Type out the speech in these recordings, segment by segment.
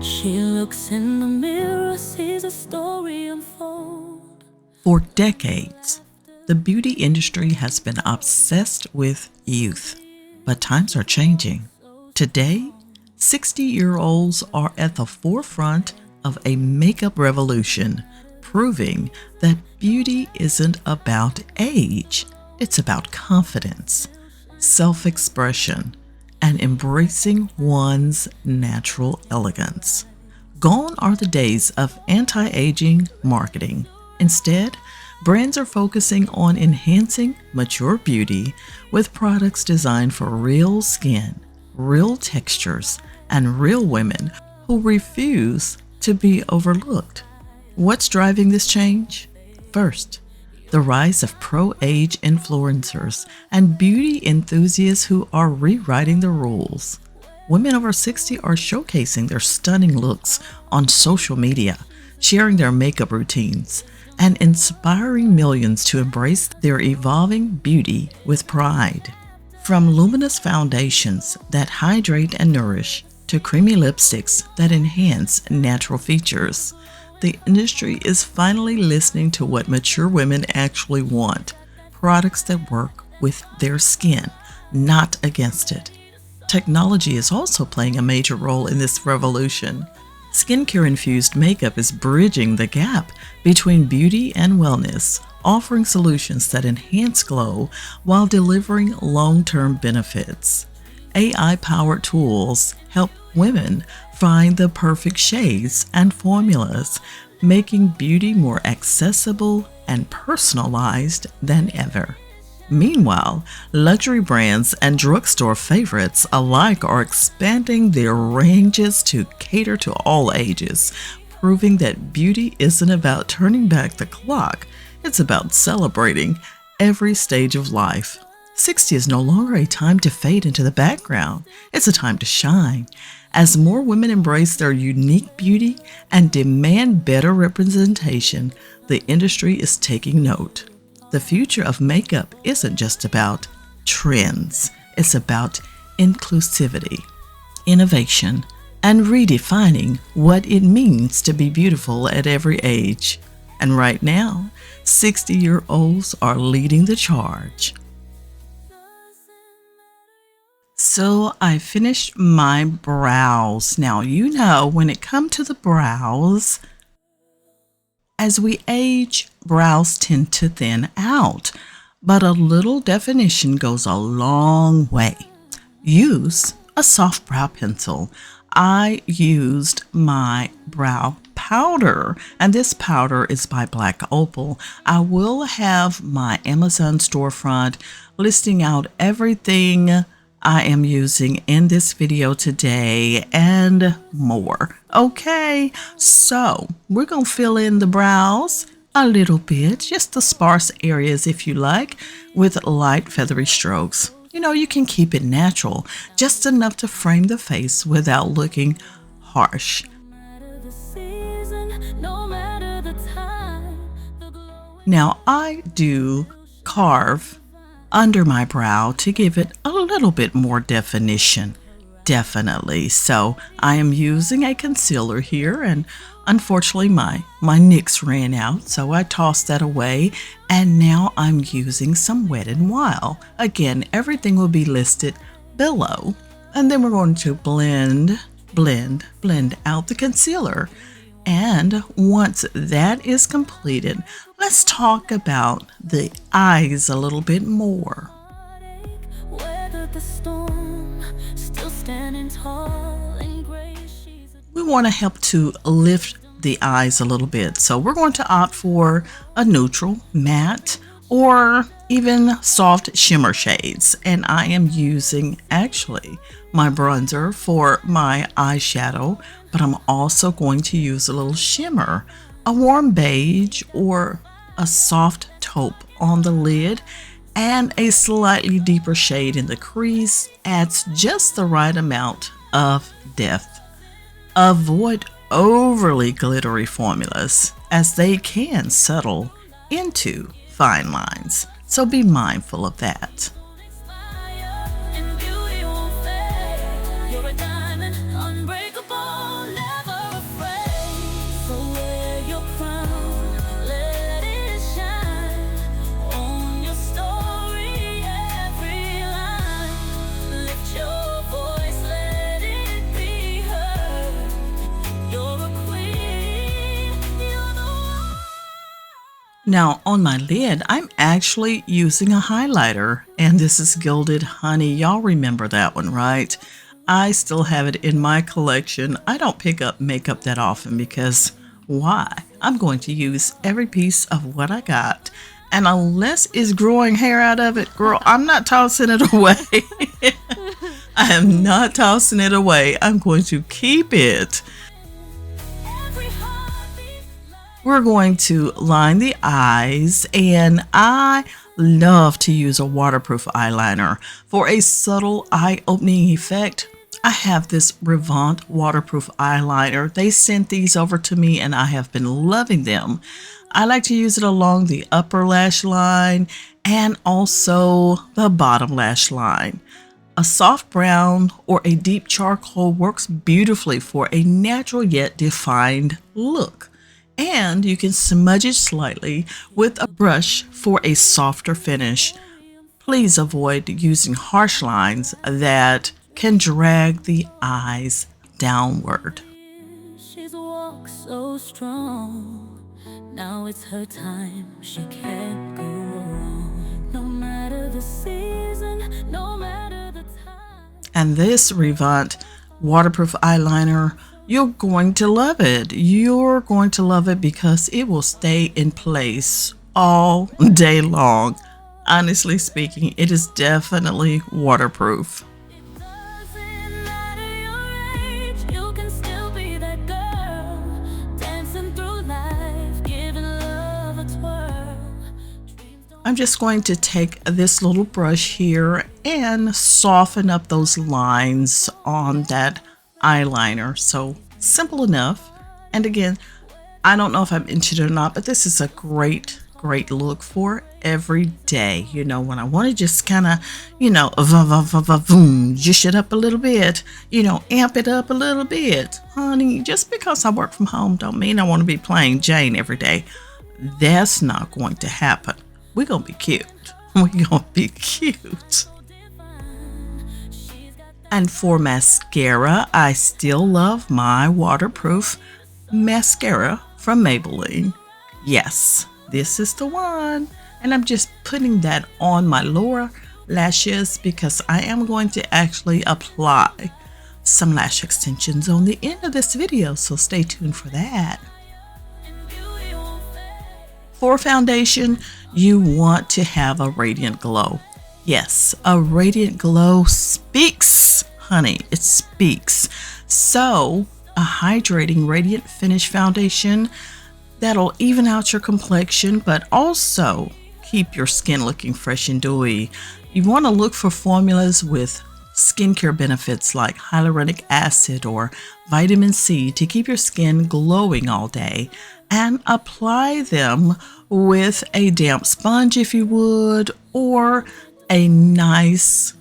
She looks in the mirror, sees a story unfold. For decades, the beauty industry has been obsessed with youth, but times are changing. Today, 60-year-olds are at the forefront of a makeup revolution, proving that beauty isn't about age, it's about confidence, self-expression, and embracing one's natural elegance. Gone are the days of anti-aging marketing. Instead, brands are focusing on enhancing mature beauty with products designed for real skin, real textures, and real women who refuse to be overlooked. What's driving this change? First, the rise of pro-age influencers and beauty enthusiasts who are rewriting the rules. Women over 60 are showcasing their stunning looks on social media, sharing their makeup routines, and inspiring millions to embrace their evolving beauty with pride. From luminous foundations that hydrate and nourish to creamy lipsticks that enhance natural features, the industry is finally listening to what mature women actually want: products that work with their skin, not against it. Technology is also playing a major role in this revolution. Skincare-infused makeup is bridging the gap between beauty and wellness, offering solutions that enhance glow while delivering long-term benefits. AI-powered tools help women find the perfect shades and formulas, making beauty more accessible and personalized than ever. Meanwhile, luxury brands and drugstore favorites alike are expanding their ranges to cater to all ages, proving that beauty isn't about turning back the clock, it's about celebrating every stage of life. 60 is no longer a time to fade into the background, it's a time to shine. As more women embrace their unique beauty and demand better representation, the industry is taking note. The future of makeup isn't just about trends, it's about inclusivity, innovation, and redefining what it means to be beautiful at every age. And right now, 60-year-olds are leading the charge. So I finished my brows. Now, you know, when it comes to the brows, as we age, brows tend to thin out, but a little definition goes a long way. Use a soft brow pencil. I used my brow powder, and this powder is by Black Opal. I will have my Amazon storefront listing out everything I am using in this video today and more. Okay, so we're gonna fill in the brows a little bit, just the sparse areas if you like, with light feathery strokes. You know, you can keep it natural, just enough to frame the face without looking harsh. Now I do carve under my brow to give it a little bit more definition, definitely. So I am using a concealer here, and unfortunately my NYX ran out, so I tossed that away, and now I'm using some Wet n Wild. Again, everything will be listed below, and then we're going to blend out the concealer. And once that is completed, let's talk about the eyes a little bit more. We want to help to lift the eyes a little bit, so we're going to opt for a neutral, matte, or even soft shimmer shades. And I am using actually my bronzer for my eyeshadow, but I'm also going to use a little shimmer, a warm beige or a soft taupe on the lid, and a slightly deeper shade in the crease adds just the right amount of death. Avoid overly glittery formulas as they can settle into fine lines, so be mindful of that. Now on my lid, I'm actually using a highlighter, and this is Gilded Honey. Y'all remember that one, right? I still have it in my collection. I don't pick up makeup that often because why? I'm going to use every piece of what I got. And unless it's growing hair out of it, girl, I'm not tossing it away. I am not tossing it away. I'm going to keep it. We're going to line the eyes, and I love to use a waterproof eyeliner for a subtle eye-opening effect. I have this Revant Waterproof Eyeliner. They sent these over to me, and I have been loving them. I like to use it along the upper lash line and also the bottom lash line. A soft brown or a deep charcoal works beautifully for a natural yet defined look. And you can smudge it slightly with a brush for a softer finish. Please avoid using harsh lines that can drag the eyes downward. She's walked so strong. Now it's her time. She can't go wrong. No matter the season, no matter the time. And this Revant Waterproof Eyeliner, you're going to love it. You're going to love it because it will stay in place all day long. Honestly speaking, it is definitely waterproof. I'm just going to take this little brush here and soften up those lines on that eyeliner. So simple enough. And again, I don't know if I mentioned it or not, but this is a great look for every day. You know, when I want to just kind of, you know, just it up a little bit, you know, amp it up a little bit. Honey, just because I work from home don't mean I want to be playing Jane every day. That's not going to happen. We're going to be cute. We're going to be cute. And for mascara, I still love my waterproof mascara from Maybelline. Yes, this is the one. And I'm just putting that on my lower lashes because I am going to actually apply some lash extensions on the end of this video. So stay tuned for that. For foundation, you want to have a radiant glow. Yes, a radiant glow speaks, honey, it speaks. So, a hydrating radiant finish foundation that'll even out your complexion, but also keep your skin looking fresh and dewy. You want to look for formulas with skincare benefits like hyaluronic acid or vitamin C to keep your skin glowing all day, and apply them with a damp sponge if you would, or a nice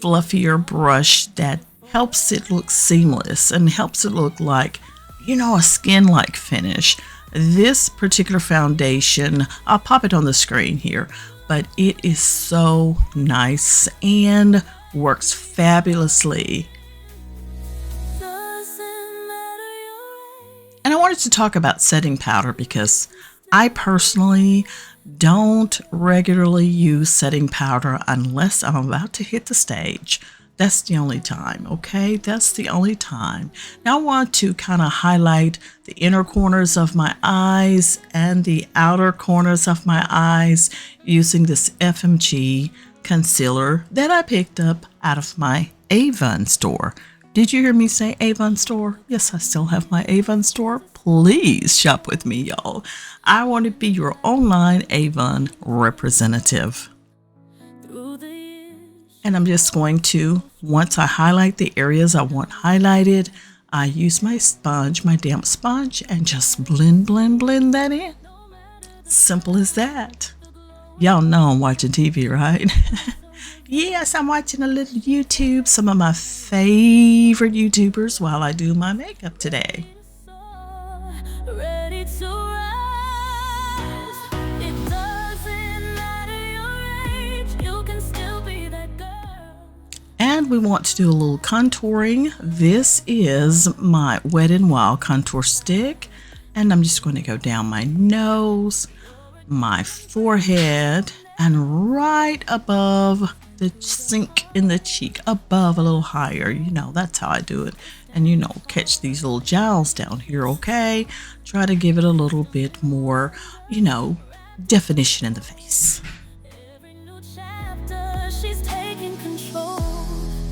fluffier brush that helps it look seamless and helps it look like, you know, a skin-like finish. This particular foundation, I'll pop it on the screen here, but it is so nice and works fabulously. And I wanted to talk about setting powder because I personally don't regularly use setting powder unless I'm about to hit the stage. That's the only time, okay? That's the only time. Now I want to kind of highlight the inner corners of my eyes and the outer corners of my eyes using this FMG concealer that I picked up out of my Avon store. Did you hear me say Avon store? Yes, I still have my Avon store. Please shop with me, y'all. I want to be your online Avon representative. And I'm just going to, once I highlight the areas I want highlighted, I use my sponge, my damp sponge, and just blend that in. Simple as that. Y'all know I'm watching TV, right? Yes, I'm watching a little YouTube, some of my favorite YouTubers while I do my makeup today. Ready to rise. It doesn't matter your age, you can still be that girl. And we want to do a little contouring. This is my Wet n Wild contour stick, and I'm just going to go down my nose, my forehead, and right above the sink in the cheek, above, a little higher. You know, that's how I do it. And you know, catch these little jowls down here, okay? Try to give it a little bit more, you know, definition in the face. Every new chapter, she's taking control.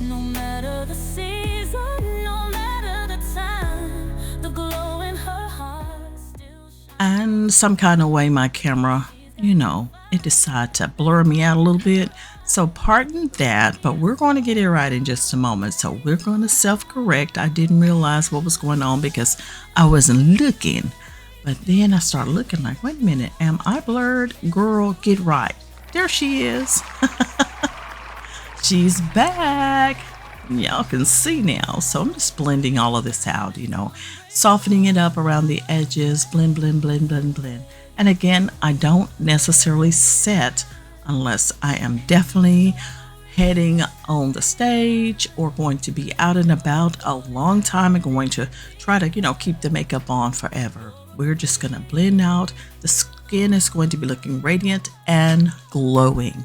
No matter the season, no matter the time, the glow in her heart still shines. And some kind of way my camera, you know, it decided to blur me out a little bit. So pardon that, but we're going to get it right in just a moment. So we're going to self-correct. I didn't realize what was going on because I wasn't looking. But then I started looking like, wait a minute, am I blurred? Girl, get right. There she is. She's back. Y'all can see now. So I'm just blending all of this out, you know, softening it up around the edges, blend, blend, blend, blend, blend. And again, I don't necessarily set unless I am definitely heading on the stage or going to be out and about a long time and going to try to, you know, keep the makeup on forever. We're just going to blend out. The skin is going to be looking radiant and glowing.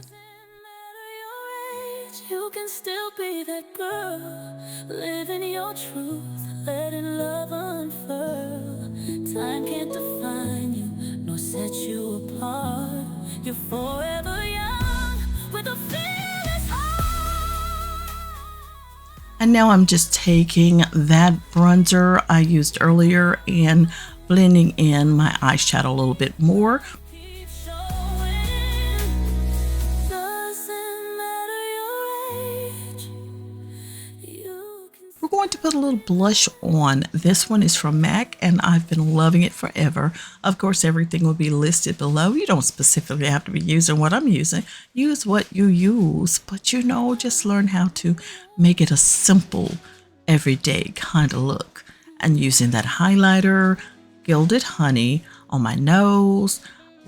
You can still be that girl, living your truth, letting love unfurl. Time can't define you, nor set you apart. You're forever young, with a fearless heart. And now I'm just taking that bronzer I used earlier and blending in my eyeshadow a little bit more. Keep showing, doesn't matter your age. You can We're going to put a little blush on. This one is from MAC and I've been loving it forever. Of course, everything will be listed below. You don't specifically have to be using what I'm using. Use what you use, but you know, just learn how to make it a simple, everyday kind of look. And using that highlighter, Gilded Honey, on my nose,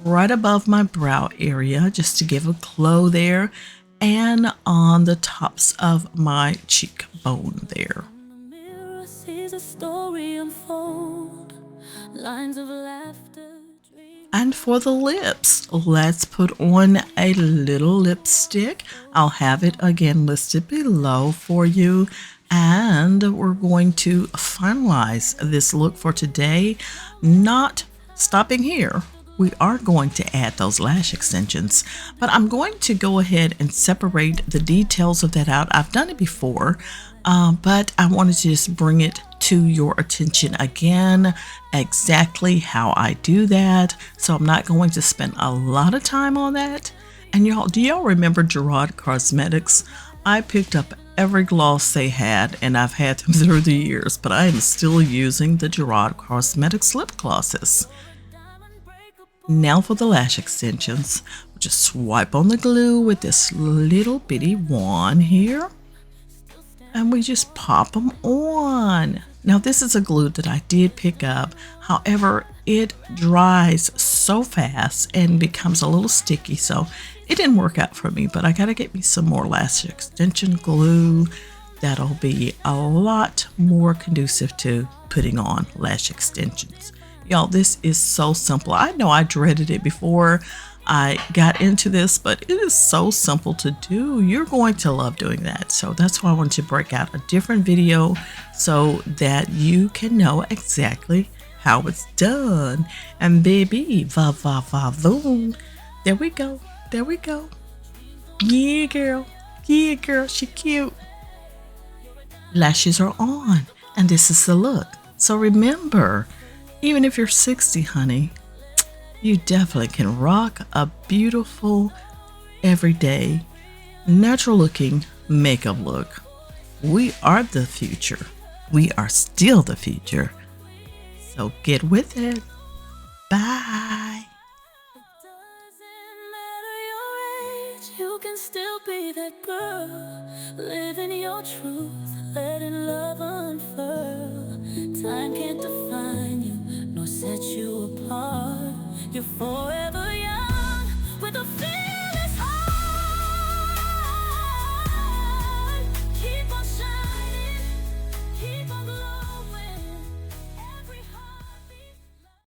right above my brow area, just to give a glow there, and on the tops of my cheekbone there. the mirror sees a story unfold, lines of laughter, dreams. And for the lips, let's put on a little lipstick. I'll have it again listed below for you. And we're going to finalize this look for today. Not stopping here. We are going to add those lash extensions, but I'm going to go ahead and separate the details of that out. I've done it before, but I wanted to just bring it to your attention again, exactly how I do that. So I'm not going to spend a lot of time on that. And y'all, do y'all remember Gerard Cosmetics? I picked up every gloss they had, and I've had them through the years, but I am still using the Gerard Cosmetics lip glosses. Now for the lash extensions, we'll just swipe on the glue with this little bitty wand here, and we just pop them on. Now this is a glue that I did pick up, however, it dries so fast and becomes a little sticky, so it didn't work out for me, but I gotta get me some more lash extension glue. That'll be a lot more conducive to putting on lash extensions. Y'all, this is so simple. I know I dreaded it before I got into this, but it is so simple to do. You're going to love doing that. So that's why I wanted to break out a different video so that you can know exactly how it's done. And baby, va va va voom. There we go. There we go. Yeah, girl. Yeah, girl. She cute. Lashes are on. And this is the look. So remember, even if you're 60, honey, you definitely can rock a beautiful, everyday, natural looking makeup look. We are the future. We are still the future. So get with it. Bye. Doesn't matter your age, you can still be that girl, living your truth, letting love unfurl. Time can't define you, nor set you apart. You're forever